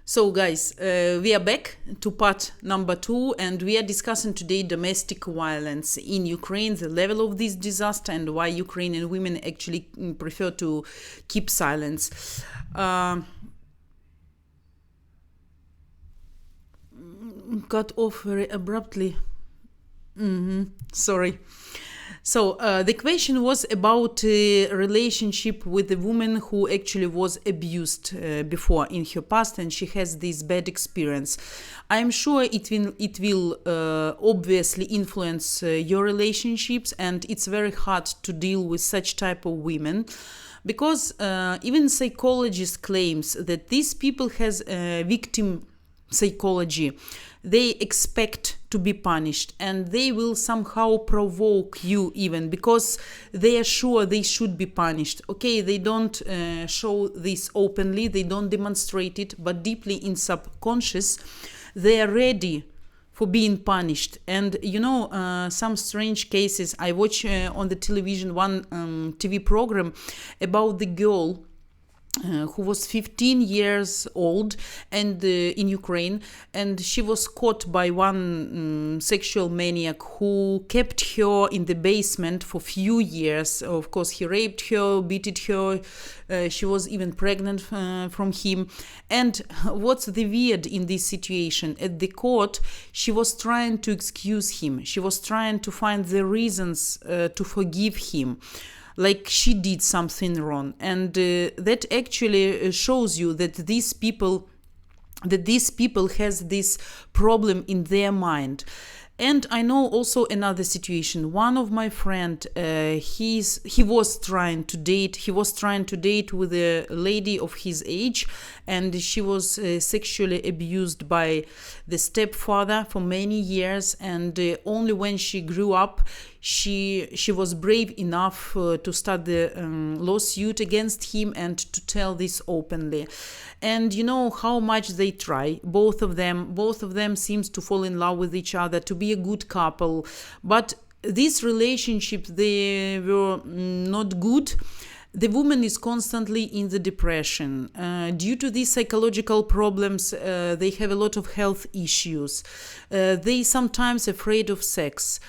So, guys, we are back to part number 2, and we are discussing today domestic violence in Ukraine, the level of this disaster, and why Ukrainian women actually prefer to keep silence. Cut off very abruptly. Sorry. So the question was about a relationship with a woman who actually was abused before in her past, and she has this bad experience. I'm sure it will obviously influence your relationships, and it's very hard to deal with such type of women, because even psychologists claims that these people has victim psychology. They expect to be punished, and they will somehow provoke you, even because they are sure they should be punished. Okay, they don't show this openly, they don't demonstrate it, but deeply in subconscious they are ready for being punished. And some strange cases. I watch on the television one TV program about the girl who was 15 years old and in Ukraine, and she was caught by one sexual maniac who kept her in the basement for few years. Of course, he raped her, beated her. She was even pregnant from him. And what's the weird in this situation? At the court, she was trying to excuse him. She was trying to find the reasons to forgive him, like she did something wrong. And that actually shows you that these people has this problem in their mind. And I know also another situation. One of my friend, he was trying to date with a lady of his age, and she was sexually abused by the stepfather for many years. And only when she grew up, she was brave enough to start the lawsuit against him and to tell this openly. And you know how much they try. Both of them seems to fall in love with each other, to be a good couple. But these relationships, they were not good. The woman is constantly in the depression. Due to these psychological problems, they have a lot of health issues. They sometimes afraid of sex.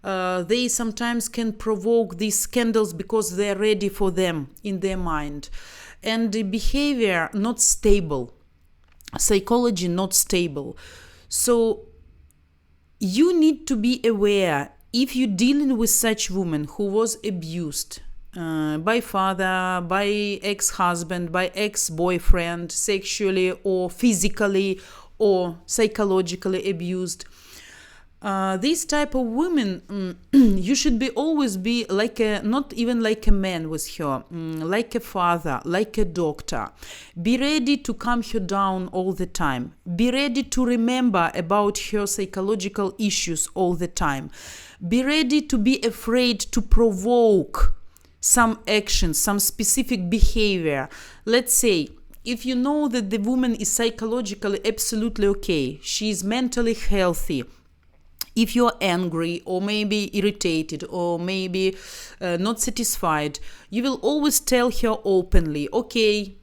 They sometimes can provoke these scandals because they're ready for them in their mind. And the behavior not stable, psychology not stable. So you need to be aware, if you're dealing with such woman who was abused by father, by ex-husband, by ex-boyfriend, sexually or physically or psychologically abused. This type of women, you should always be like not even like a man with her, like a father, like a doctor. Be ready to calm her down all the time. Be ready to remember about her psychological issues all the time. Be ready to be afraid to provoke some action, some specific behavior. Let's say, if you know that the woman is psychologically absolutely okay, she is mentally healthy, if you're angry or maybe irritated or maybe not satisfied, you will always tell her openly, okay,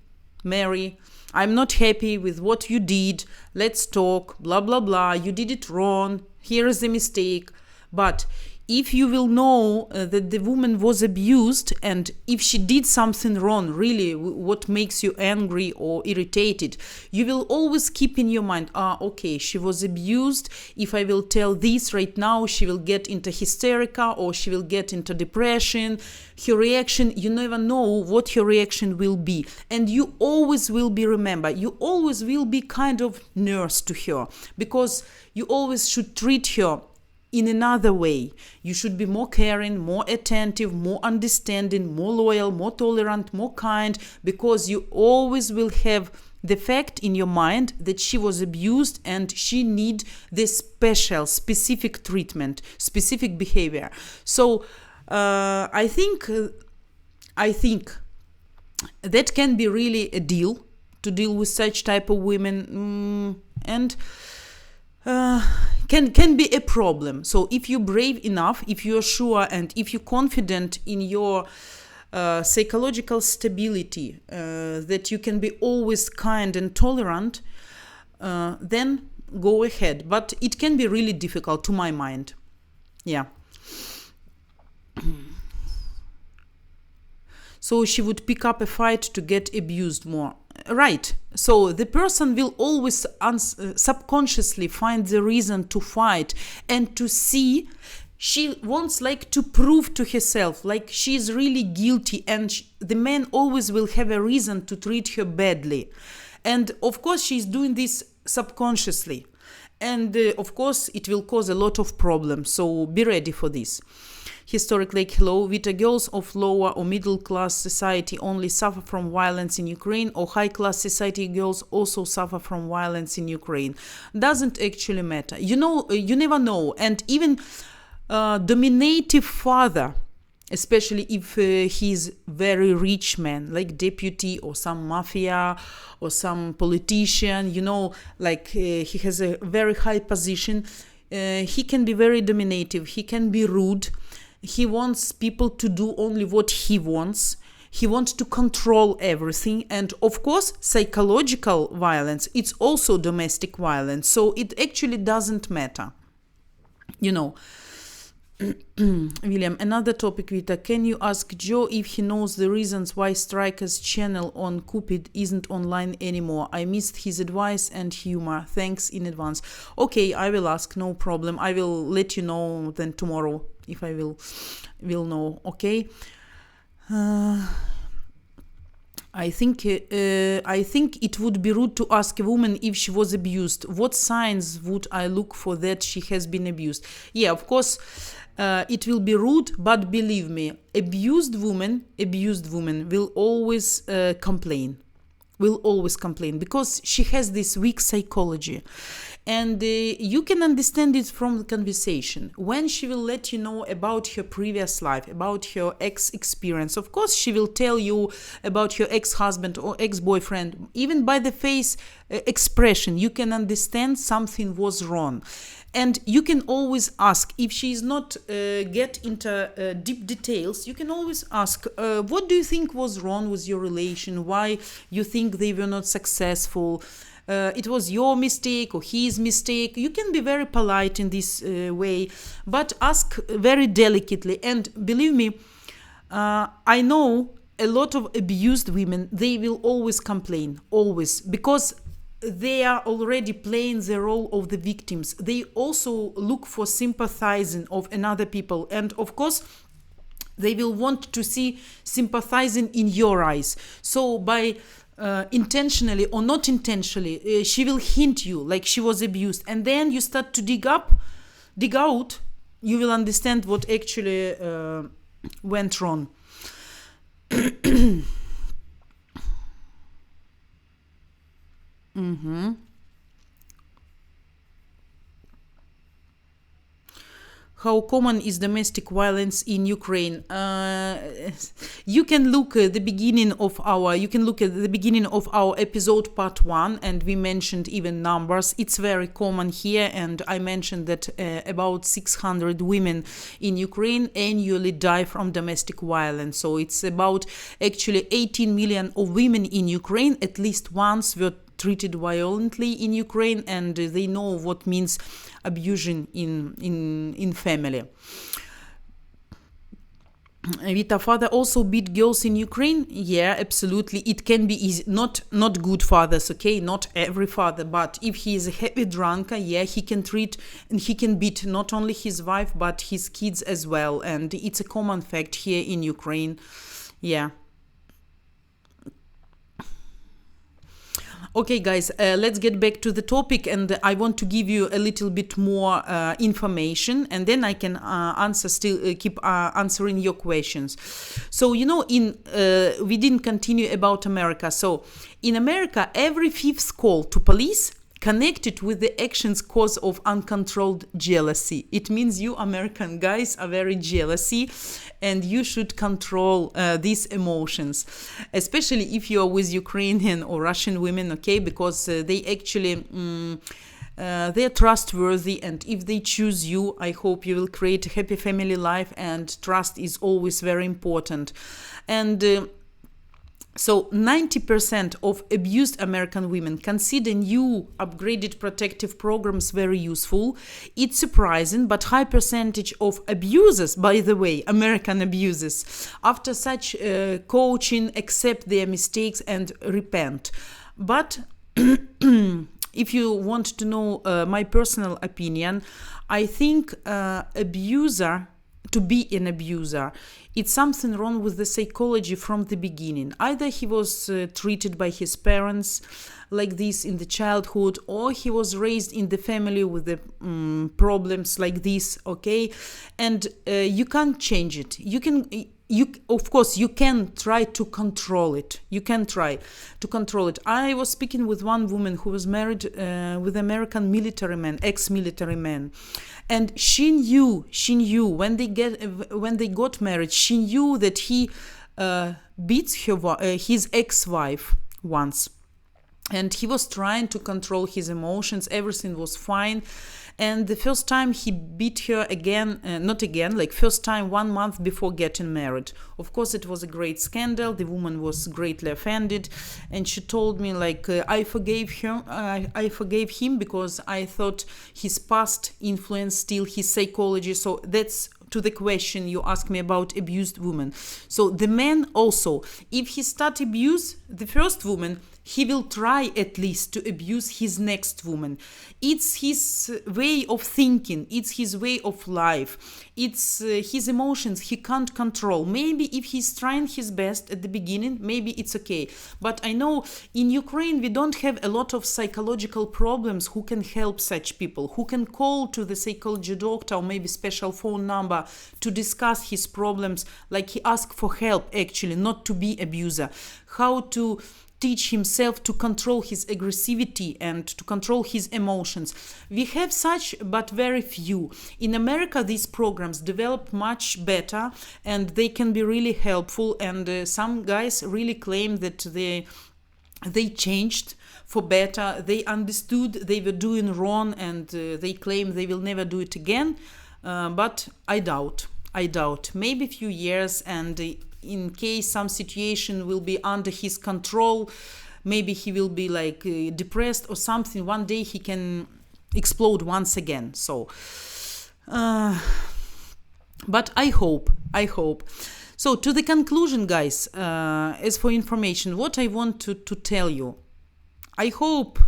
Mary, I'm not happy with what you did. Let's talk, blah, blah, blah. You did it wrong. Here is the mistake. But if you will know that the woman was abused, and if she did something wrong, really what makes you angry or irritated, you will always keep in your mind, okay, she was abused. If I will tell this right now, she will get into hysterica or she will get into depression. Her reaction, you never know what her reaction will be. And you always will be, remember, you always will be kind of nurse to her, because you always should treat her in another way. You should be more caring, more attentive, more understanding, more loyal, more tolerant, more kind, because you always will have the fact in your mind that she was abused and she need this special, specific treatment, specific behavior. So I think that can be really a deal to deal with such type of women, and can be a problem. So if you're brave enough, if you're sure, and if you're confident in your psychological stability, that you can be always kind and tolerant, then go ahead. But it can be really difficult, to my mind. Yeah. So she would pick up a fight to get abused more. Right. So the person will always subconsciously find the reason to fight and to see. She wants like to prove to herself like she is really guilty, and the man always will have a reason to treat her badly. And of course she's doing this subconsciously. And of course it will cause a lot of problems. So be ready for this. Historic Lake, hello. Vita, girls of lower or middle class society only suffer from violence in Ukraine, or high class society girls also suffer from violence in Ukraine? Doesn't actually matter. You know, you never know. And even dominative father, especially if he's very rich man, like deputy or some mafia or some politician, you know, like he has a very high position, he can be very dominative, he can be rude. He wants people to do only what he wants. He wants to control everything. And of course, psychological violence, it's also domestic violence. So it actually doesn't matter. You know. William, another topic, Vita. Can you ask Joe if he knows the reasons why Striker's channel on Cupid isn't online anymore? I missed his advice and humor. Thanks in advance. Okay, I will ask, no problem. I will let you know then tomorrow if I will know. Okay. I think it would be rude to ask a woman if she was abused. What signs would I look for that she has been abused? Yeah, of course, it will be rude, but believe me, abused woman will always complain. Will always complain because she has this weak psychology. And you can understand it from the conversation. When she will let you know about her previous life, about her ex experience, of course, she will tell you about her ex-husband or ex-boyfriend. Even by the face expression, you can understand something was wrong. And you can always ask, if she is not get into deep details, you can always ask, what do you think was wrong with your relation? Why you think they were not successful? It was your mistake or his mistake. You can be very polite in this way, but ask very delicately. And believe me, I know a lot of abused women, they will always complain, always, because they are already playing the role of the victims. They also look for sympathizing of another people. And of course, they will want to see sympathizing in your eyes. So by intentionally or not intentionally, she will hint you like she was abused, and then you start to dig out, you will understand what actually went wrong. How common is domestic violence in Ukraine? You can look at the beginning of our episode part 1, and we mentioned even numbers. It's very common here, and I mentioned that about 600 women in Ukraine annually die from domestic violence. So it's about actually 18 million of women in Ukraine at least once were treated violently in Ukraine, and they know what means abuse in family. Vita, father also beat girls in Ukraine? Yeah, absolutely. It can be easy. Not good fathers, okay? Not every father, but if he is a heavy drunker, yeah, he can treat and he can beat not only his wife but his kids as well. And it's a common fact here in Ukraine. Yeah. Okay, guys, let's get back to the topic, and I want to give you a little bit more information, and then I can keep answering your questions. So, you know, we didn't continue about America. So, in America, every 5th call to police connected with the actions cause of uncontrolled jealousy. It means you American guys are very jealousy, and you should control these emotions, especially if you are with Ukrainian or Russian women, okay, because they actually they're trustworthy, and if they choose you, I hope you will create a happy family life, and trust is always very important. And So 90% of abused American women consider new upgraded protective programs very useful. It's surprising, but high percentage of abusers, by the way, American abusers, after such coaching, accept their mistakes and repent. But if you want to know my personal opinion, I think to be an abuser, it's something wrong with the psychology from the beginning. Either he was treated by his parents like this in the childhood, or he was raised in the family with the problems like this, okay? And you can't change it. Of course, you can try to control it. You can try to control it. I was speaking with one woman who was married with American military man, ex-military man, and she knew when they got married, she knew that he beats his ex-wife once, and he was trying to control his emotions. Everything was fine. And the first time he beat her first time 1 month before getting married. Of course, it was a great scandal. The woman was greatly offended, and she told me I forgave him because I thought his past influenced still his psychology. So that's to the question you asked me about abused women. So the man also, if he start abuse the first woman, he will try at least to abuse his next woman. It's his way of thinking. It's his way of life. It's his emotions he can't control. Maybe if he's trying his best at the beginning, maybe it's okay. But I know in Ukraine we don't have a lot of psychological problems who can help such people, who can call to the psychology doctor or maybe special phone number to discuss his problems, like he asked for help actually, not to be abuser. How to teach himself to control his aggressivity and to control his emotions. We have such, but very few. In America, these programs develop much better and they can be really helpful. And some guys really claim that they changed for better. They understood they were doing wrong, and they claim they will never do it again. But I doubt. Maybe a few years, and in case some situation will be under his control, maybe he will be depressed or something, one day he can explode once again. So but I hope. So to the conclusion, guys, as for information, what I want to tell you, I hope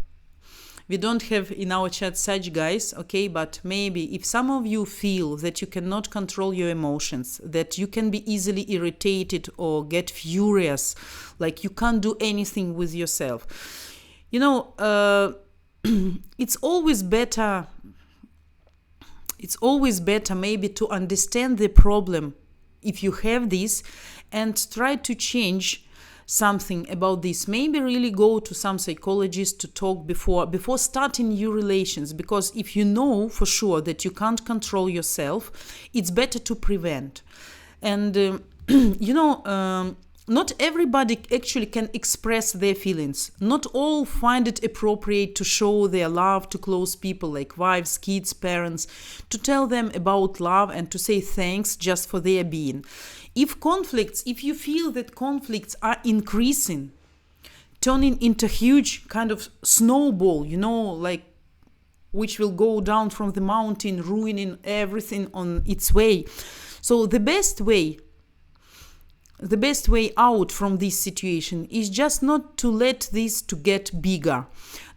we don't have in our chat such guys, okay? But maybe if some of you feel that you cannot control your emotions, that you can be easily irritated or get furious, like you can't do anything with yourself, it's always better maybe to understand the problem if you have this and try to change something about this. Maybe really go to some psychologist to talk before starting new relations, because if you know for sure that you can't control yourself, it's better to prevent. And not everybody actually can express their feelings. Not all find it appropriate to show their love to close people like wives, kids, parents, to tell them about love and to say thanks just for their being. If you feel that conflicts are increasing, turning into huge kind of snowball, which will go down from the mountain, ruining everything on its way. So the best way out from this situation is just not to let this to get bigger,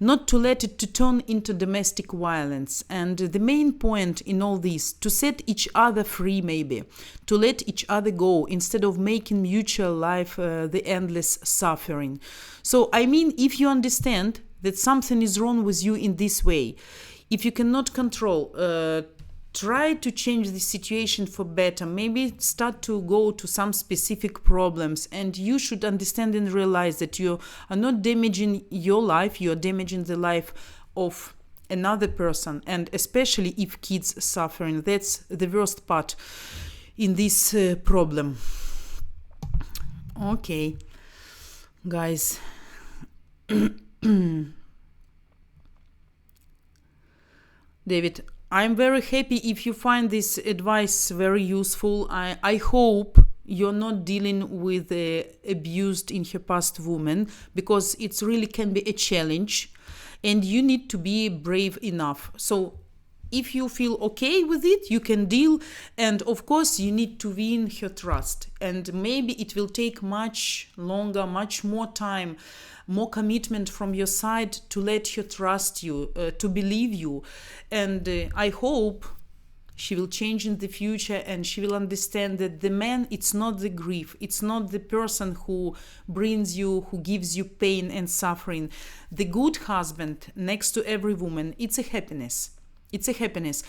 not to let it to turn into domestic violence. And the main point in all this, to set each other free, maybe to let each other go instead of making mutual life the endless suffering. So if you understand that something is wrong with you in this way, if you cannot control, try to change the situation for better. Maybe start to go to some specific problems, and you should understand and realize that you are not damaging your life, you are damaging the life of another person, and especially if kids suffering. That's the worst part in this problem. Okay, guys. David, I'm very happy if you find this advice very useful. I hope you're not dealing with a abused in her past woman, because it's really can be a challenge, and you need to be brave enough. So if you feel okay with it, you can deal. And of course, you need to win her trust. And maybe it will take much longer, much more time, more commitment from your side to let her trust you, to believe you. And I hope she will change in the future, and she will understand that the man, it's not the grief, it's not the person who brings you, who gives you pain and suffering. The good husband next to every woman, it's a happiness. It's a happiness.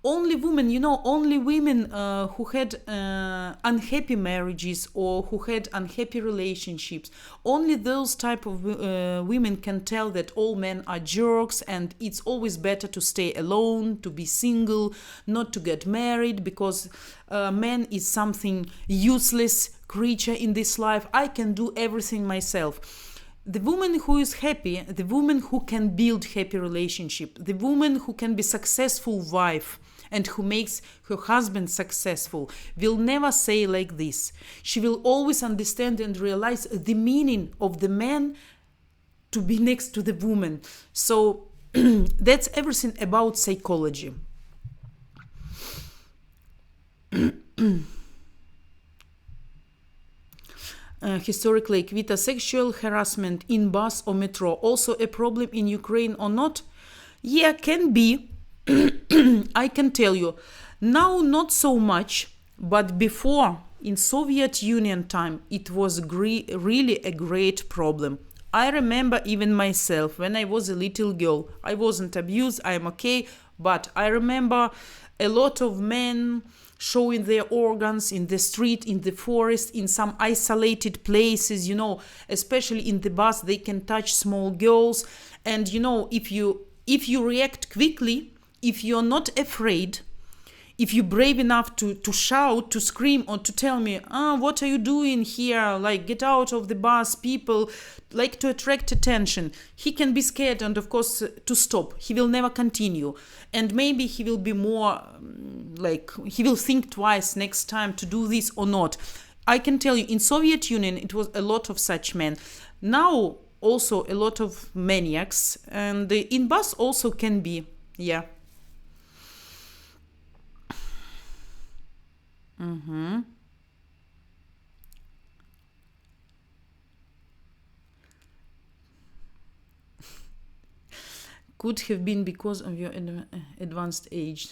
Only women, only women who had unhappy marriages or who had unhappy relationships, only those type of women can tell that all men are jerks, and it's always better to stay alone, to be single, not to get married, because man is something useless creature in this life. I can do everything myself. The woman who is happy, the woman who can build happy relationship, the woman who can be successful wife and who makes her husband successful, will never say like this. She will always understand and realize the meaning of the man to be next to the woman. So that's everything about psychology. Historically, Vita, sexual harassment in bus or metro also a problem in Ukraine or not? Yeah, can be. I can tell you. Now, not so much, but before, in Soviet Union time, it was really a great problem. I remember even myself, when I was a little girl, I wasn't abused, I'm okay, but I remember a lot of men showing their organs in the street, in the forest, in some isolated places, especially in the bus, they can touch small girls. And, if you react quickly, if you're not afraid, if you're brave enough to shout, to scream, or to tell me, what are you doing here? Like, get out of the bus, people like to attract attention. He can be scared and, of course, to stop. He will never continue. And maybe he will be more he will think twice next time to do this or not. I can tell you, in Soviet Union, it was a lot of such men. Now, also a lot of maniacs. And in bus also can be, yeah. Mm-hmm. Could have been because of your advanced age.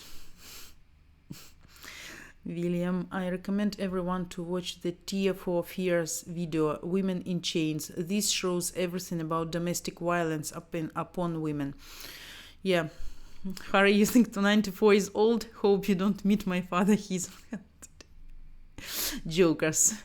William, I recommend everyone to watch the Tear for Fears video, Women in Chains. This shows everything about domestic violence upon women. Yeah. Harry, you think 94 is old? Hope you don't meet my father. He's jokers.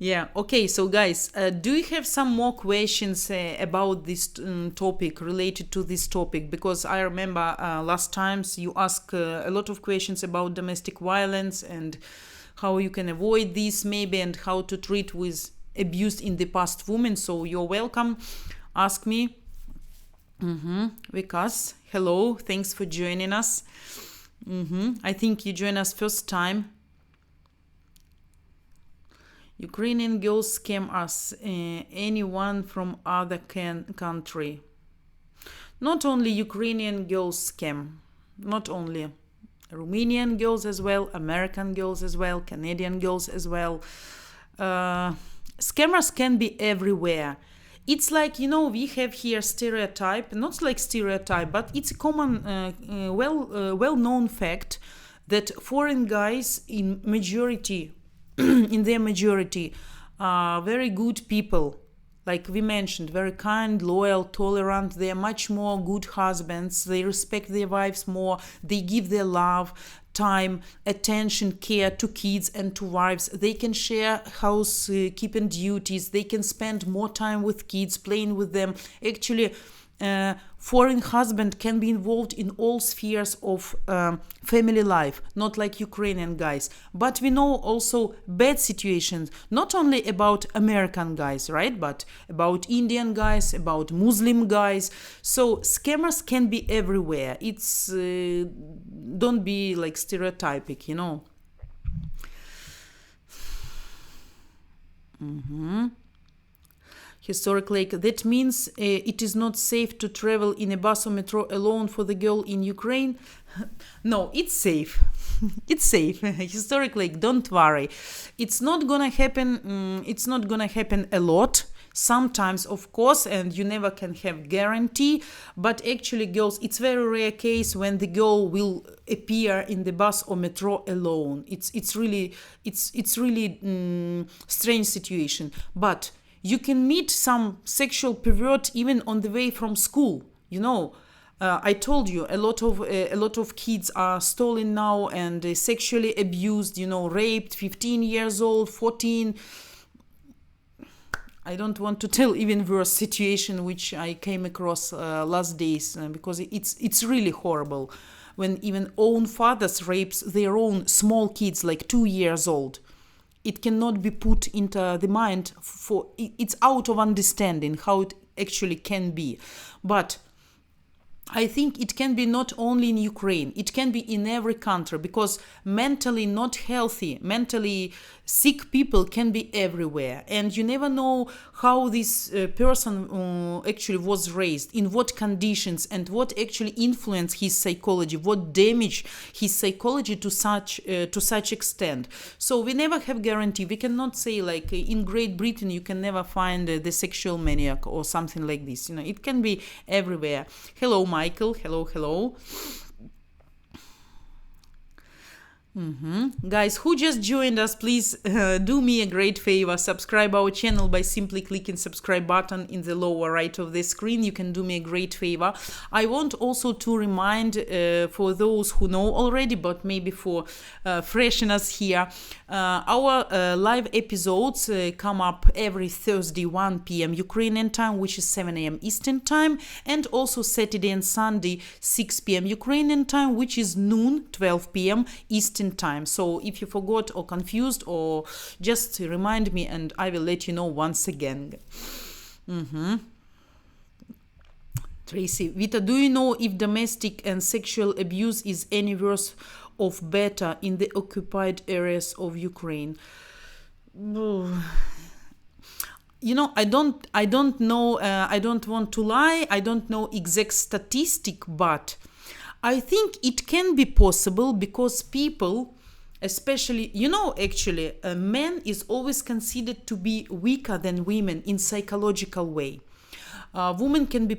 Yeah, okay, so guys, do you have some more questions about this topic, related to this topic? Because I remember last times you asked a lot of questions about domestic violence and how you can avoid this maybe, and how to treat with abused in the past women. So you're welcome. Ask me. Vikas, hello, thanks for joining us. I think you joined us first time. Ukrainian girls scam us, anyone from other country. Not only Ukrainian girls scam, not only Romanian girls as well, American girls as well, Canadian girls as well. Scammers can be everywhere. It's like, we have here stereotype, not like stereotype, but it's a common, well-known fact that foreign guys in their majority are very good people. Like we mentioned, very kind, loyal, tolerant. They are much more good husbands. They respect their wives more. They give their love, time, attention, care to kids and to wives. They can share housekeeping duties. They can spend more time with kids, playing with them. Actually, foreign husband can be involved in all spheres of family life, not like Ukrainian guys. But we know also bad situations, not only about American guys, right? But about Indian guys, about Muslim guys. So scammers can be everywhere. It's don't be like stereotypic, you know. Historic lake. That means it is not safe to travel in a bus or metro alone for the girl in Ukraine. No, it's safe. It's safe. Historic lake. Don't worry. It's not gonna happen. It's not gonna happen a lot. Sometimes, of course, and you never can have guarantee. But actually, girls, it's very rare case when the girl will appear in the bus or metro alone. It's really strange situation. But you can meet some sexual pervert even on the way from school. You know, I told you a lot of kids are stolen now and sexually abused. You know, raped. 15 years old, 14. I don't want to tell even worse situation which I came across last days because it's really horrible when even own fathers rapes their own small kids like 2 years old. It cannot be put into the mind for it's out of understanding how it actually can be. But I think it can be not only in Ukraine, it can be in every country because mentally not healthy, mentally sick people can be everywhere. And you never know how this person actually was raised, in what conditions, and what actually influenced his psychology, what damaged his psychology to such extent. So we never have guarantee. We cannot say like in Great Britain you can never find the sexual maniac or something like this. You know, it can be everywhere. Hello, Michael. Hello. Guys who just joined us, please do me a great favor, subscribe our channel by simply clicking subscribe button in the lower right of the screen. You can do me a great favor. I want also to remind for those who know already, but maybe for fresheners here, our live episodes come up every Thursday 1 p.m. Ukrainian time, which is 7 a.m. Eastern time, and also Saturday and Sunday 6 p.m. Ukrainian time, which is noon 12 p.m. Eastern time. So if you forgot or confused, or just remind me and I will let you know once again. Tracy, Vita, do you know if domestic and sexual abuse is any worse or better in the occupied areas of Ukraine? You know, I don't know. I don't want to lie. I don't know exact statistic, but I think it can be possible because people, especially, you know, actually, a man is always considered to be weaker than women in psychological way. Women can be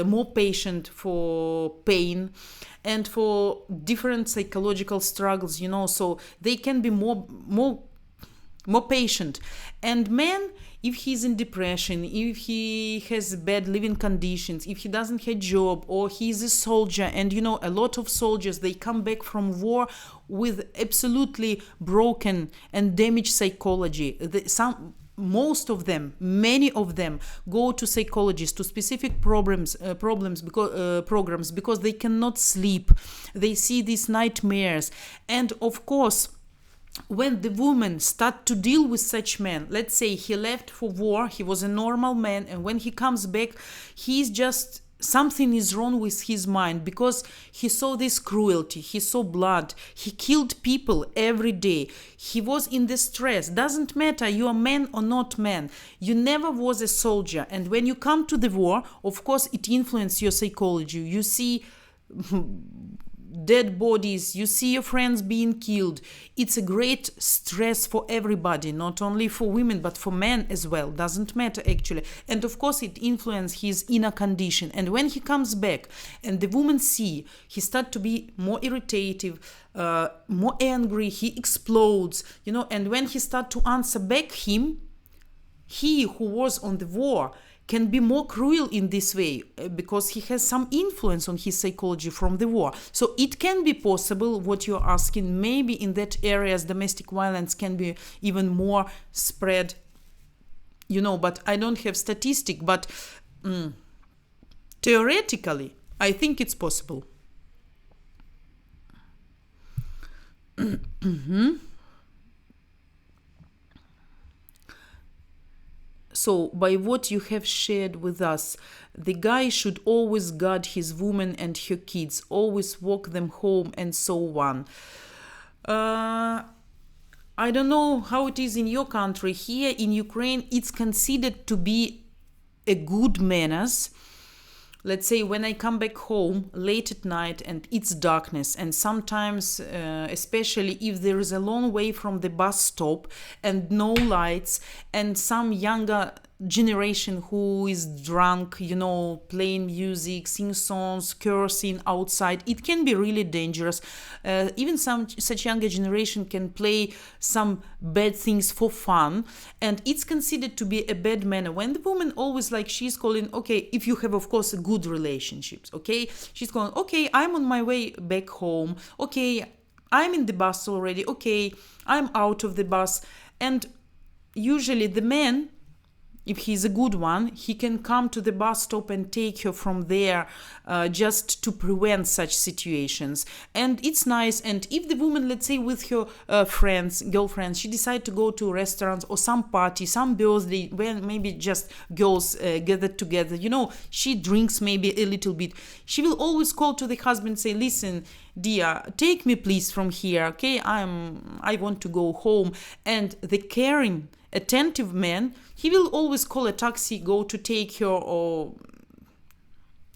more patient for pain and for different psychological struggles, you know, so they can be more patient. And men, if he's in depression, if he has bad living conditions, if he doesn't have a job, or he's a soldier, and you know, a lot of soldiers, they come back from war with absolutely broken and damaged psychology. Most of them, many of them, go to psychologists, to specific programs because they cannot sleep. They see these nightmares, and of course, when the woman start to deal with such men, let's say he left for war, he was a normal man, and when he comes back, he's just, something is wrong with his mind because he saw this cruelty, he saw blood, he killed people every day, he was in distress. Doesn't matter you are man or not man, you never was a soldier, and when you come to the war, of course it influences your psychology. You see dead bodies, you see your friends being killed. It's a great stress for everybody, not only for women but for men as well, doesn't matter actually. And of course it influences his inner condition, and when he comes back and the woman see, he start to be more irritative, more angry, he explodes, you know. And when he start to answer back, he who was on the war can be more cruel in this way because he has some influence on his psychology from the war. So it can be possible, what you're asking, maybe in that areas domestic violence can be even more spread, you know, but I don't have statistic. But Theoretically, I think it's possible. So, by what you have shared with us, the guy should always guard his woman and her kids, always walk them home, and so on. Uh, I don't know how it is in your country. Here in Ukraine, it's considered to be a good manners. Let's say when I come back home late at night and it's darkness, and sometimes, especially if there is a long way from the bus stop and no lights, and some younger generation who is drunk, playing music, sing songs, cursing outside, it can be really dangerous. Even some such younger generation can play some bad things for fun, and it's considered to be a bad manner when the woman always, like, she's calling, okay, if you have of course a good relationships, okay, she's going, okay, I'm on my way back home, okay, I'm in the bus already, okay, I'm out of the bus. And usually the man, if he's a good one, he can come to the bus stop and take her from there, just to prevent such situations. And it's nice. And if the woman, let's say with her girlfriends, she decide to go to restaurants or some party, some birthday, when maybe just girls gathered together, she drinks maybe a little bit, she will always call to the husband and say, listen, dear, take me please from here, okay, I want to go home. And the caring, attentive man, he will always call a taxi, go to take her, or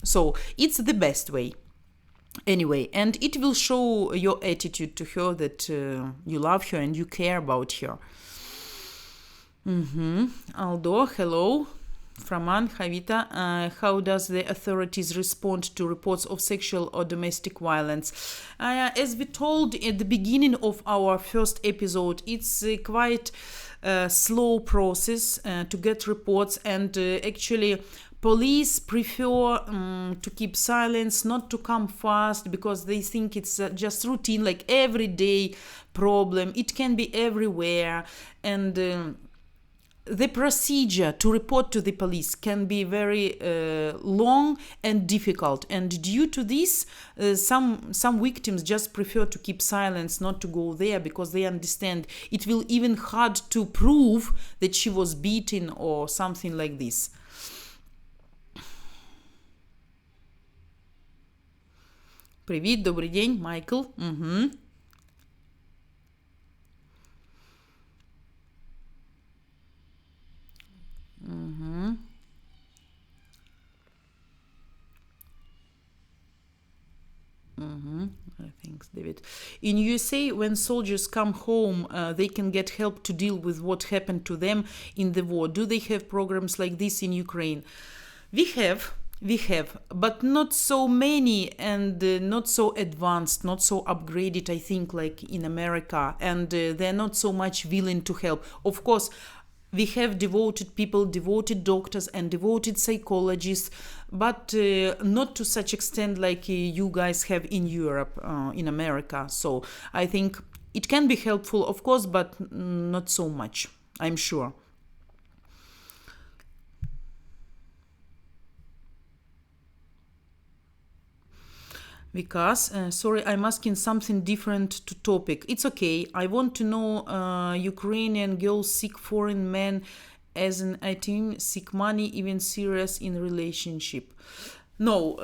so it's the best way anyway. And it will show your attitude to her that you love her and you care about her. Aldo, hello. Framan, hi Vita. How does the authorities respond to reports of sexual or domestic violence? As we told at the beginning of our first episode, it's quite slow process to get reports, and actually police prefer to keep silence, not to come fast, because they think it's just routine, like everyday problem. It can be everywhere, and the procedure to report to the police can be very long and difficult, and due to this, some victims just prefer to keep silence, not to go there, because they understand it will even hard to prove that she was beaten or something like this. Привіт, добрий день, Майкл. Thanks, David. In USA, when soldiers come home, they can get help to deal with what happened to them in the war. Do they have programs like this in Ukraine? We have, but not so many, and not so advanced, not so upgraded, I think, like in America, and they're not so much willing to help. Of course, we have devoted people, devoted doctors, and devoted psychologists, but not to such extent like you guys have in Europe, in America. So I think it can be helpful, of course, but not so much, I'm sure. Because, sorry, I'm asking something different to topic. It's okay. I want to know, Ukrainian girls seek foreign men as an item, seek money, even serious in relationship. No,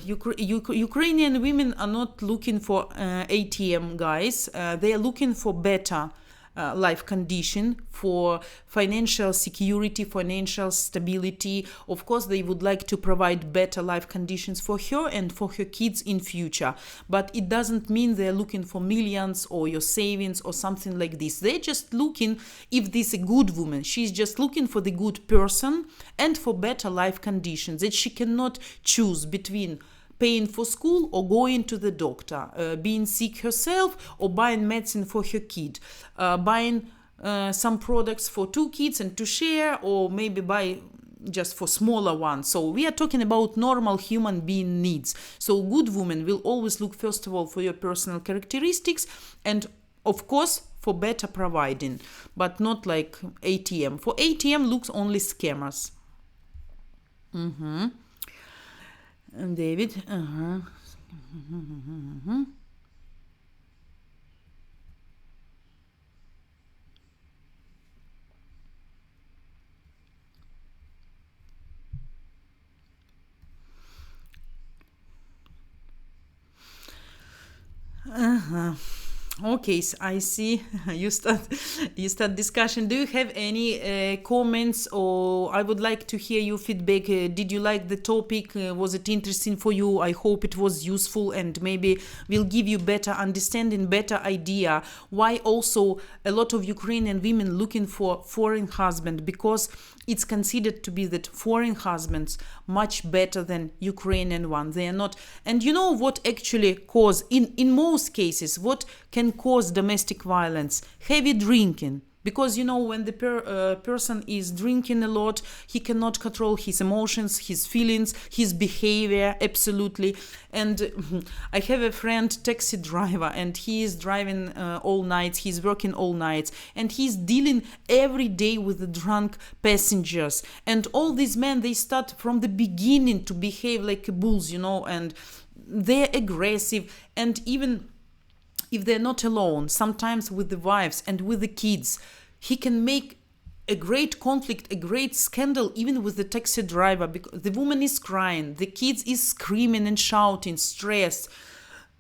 Ukrainian women are not looking for ATM guys. They are looking for better life condition, for financial security, financial stability. Of course, they would like to provide better life conditions for her and for her kids in future. But it doesn't mean they're looking for millions or your savings or something like this. They're just looking, if this is a good woman, she's just looking for the good person and for better life conditions, that she cannot choose between paying for school or going to the doctor, being sick herself or buying medicine for her kid, buying some products for 2 kids and to share, or maybe buy just for smaller ones. So we are talking about normal human being needs. So good woman will always look, first of all, for your personal characteristics, and of course for better providing, but not like ATM. For ATM looks only scammers. David. Okay, so I see you start discussion. Do you have any comments, or I would like to hear your feedback? Did you like the topic? Was it interesting for you? I hope it was useful and maybe will give you better understanding, better idea why also a lot of Ukrainian women looking for foreign husband, because it's considered to be that foreign husbands much better than Ukrainian one. They are not. And you know what actually cause, in most cases, what can cause domestic violence? Heavy drinking. Because when the person is drinking a lot, he cannot control his emotions, his feelings, his behavior, absolutely. And I have a friend, taxi driver, and he is driving all nights, he's working all nights, and he's dealing every day with the drunk passengers. And all these men, they start from the beginning to behave like bulls, and they're aggressive. And even if they're not alone, sometimes with the wives and with the kids, he can make a great conflict, a great scandal, even with the taxi driver, because the woman is crying, the kids is screaming and shouting, stressed,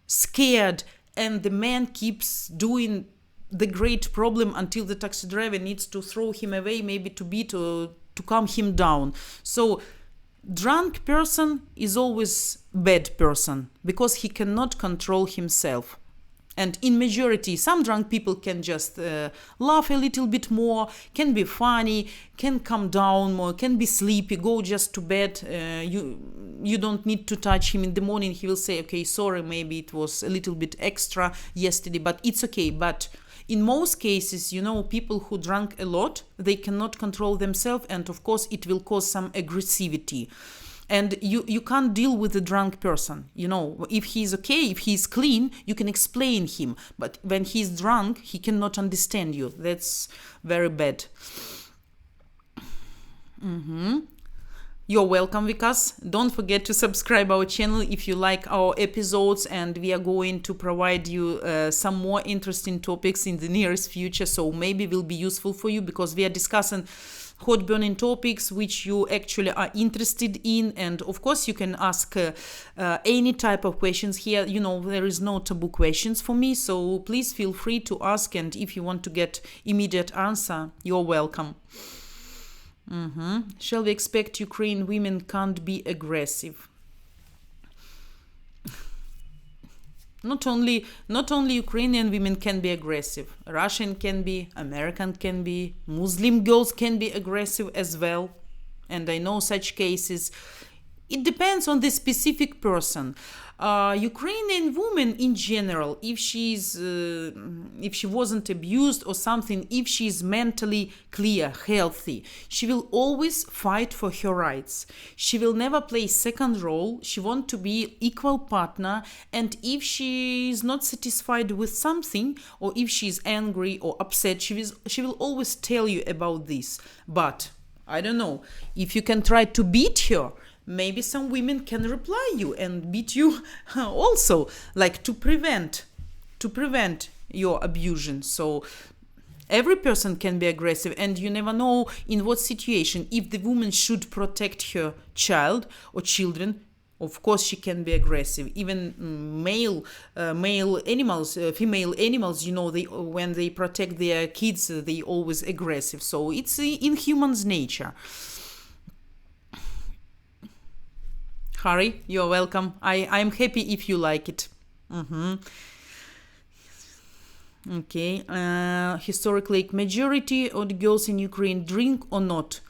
scared, and the man keeps doing the great problem until the taxi driver needs to throw him away, maybe to beat or to calm him down. So drunk person is always bad person because he cannot control himself. And in majority, some drunk people can just laugh a little bit more, can be funny, can calm down more, can be sleepy, go just to bed. You don't need to touch him in the morning. He will say, okay, sorry, maybe it was a little bit extra yesterday, but it's okay. But in most cases, people who drank a lot, they cannot control themselves. And of course, it will cause some aggressivity. And you can't deal with a drunk person. If he's okay, if he's clean, you can explain him. But when he's drunk, he cannot understand you. That's very bad. You're welcome, Vikas. Don't forget to subscribe our channel if you like our episodes, and we are going to provide you some more interesting topics in the nearest future. So maybe will be useful for you, because we are discussing hot burning topics which you actually are interested in. And of course you can ask any type of questions here. There is no taboo questions for me, so please feel free to ask, and if you want to get immediate answer, you're welcome. Shall we expect Ukrainian women can't be aggressive? Not only Ukrainian women can be aggressive. Russian can be, American can be, Muslim girls can be aggressive as well. And I know such cases. It depends on the specific person. Ukrainian woman in general, if she wasn't abused or something, if she is mentally clear, healthy, she will always fight for her rights. She will never play second role. She wants to be equal partner. And if she is not satisfied with something, or if she is angry or upset, she will always tell you about this. But I don't know, if you can try to beat her, maybe some women can reply you and beat you also, like to prevent your abusion. So every person can be aggressive, and you never know in what situation. If the woman should protect her child or children, of course she can be aggressive. Even male animals, female animals, when they protect their kids, they always aggressive. So it's in humans' nature. Harry, you're welcome. I'm happy if you like it. Okay. Historically, majority of the girls in Ukraine drink or not?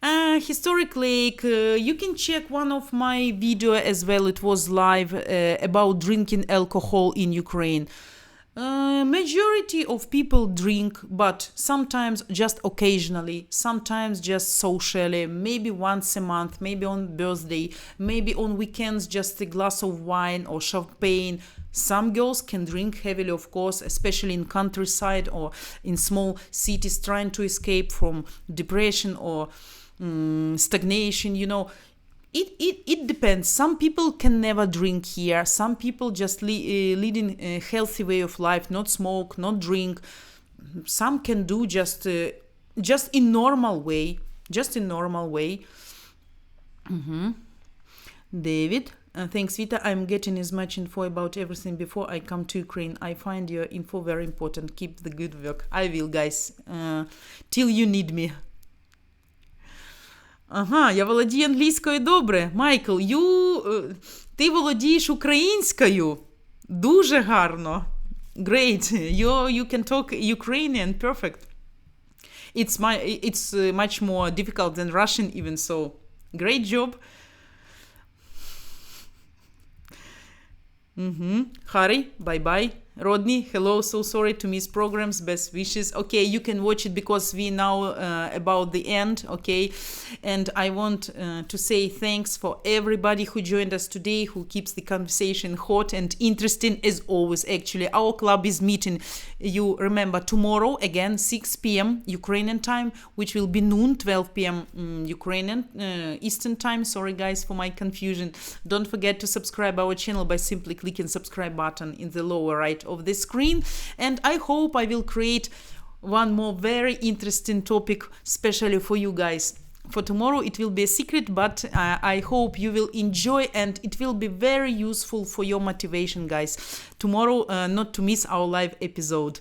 Historically, you can check one of my video as well. It was live about drinking alcohol in Ukraine. Majority of people drink, but sometimes just occasionally, sometimes just socially, maybe once a month, maybe on birthday, maybe on weekends, just a glass of wine or champagne. Some girls can drink heavily, of course, especially in countryside or in small cities, trying to escape from depression or stagnation. It depends. Some people can never drink here. Some people just leading a healthy way of life, not smoke, not drink. Some can do just in normal way, just in normal way. David, thanks Vita. I'm getting as much info about everything before I come to Ukraine. I find your info very important. Keep the good work. I will, guys. Till you need me. Ага, я володію англійською добре. Майкл, ти володієш українською. Дуже гарно. Great. You can talk Ukrainian. Perfect. It's much more difficult than Russian even, so great job. Harry, bye-bye. Rodney, hello, so sorry to miss programs, best wishes. Okay, you can watch it because we now about the end, okay? And I want to say thanks for everybody who joined us today, who keeps the conversation hot and interesting as always. Actually, our club is meeting, you remember, tomorrow, again, 6 p.m. Ukrainian time, which will be noon, 12 p.m. Ukrainian Eastern time. Sorry, guys, for my confusion. Don't forget to subscribe our channel by simply clicking subscribe button in the lower right of the screen, and I hope I will create one more very interesting topic especially for you guys. For tomorrow it will be a secret, but I hope you will enjoy and it will be very useful for your motivation, guys, tomorrow, not to miss our live episode.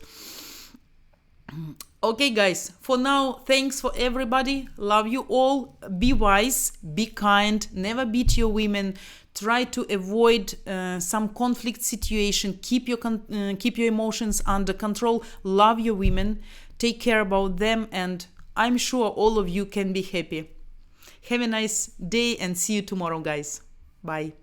Okay, guys, for now, thanks for everybody. Love you all. Be wise, be kind, never beat your women. Try to avoid some conflict situation. Keep your emotions under control. Love your women. Take care about them, and I'm sure all of you can be happy. Have a nice day and see you tomorrow, guys. Bye.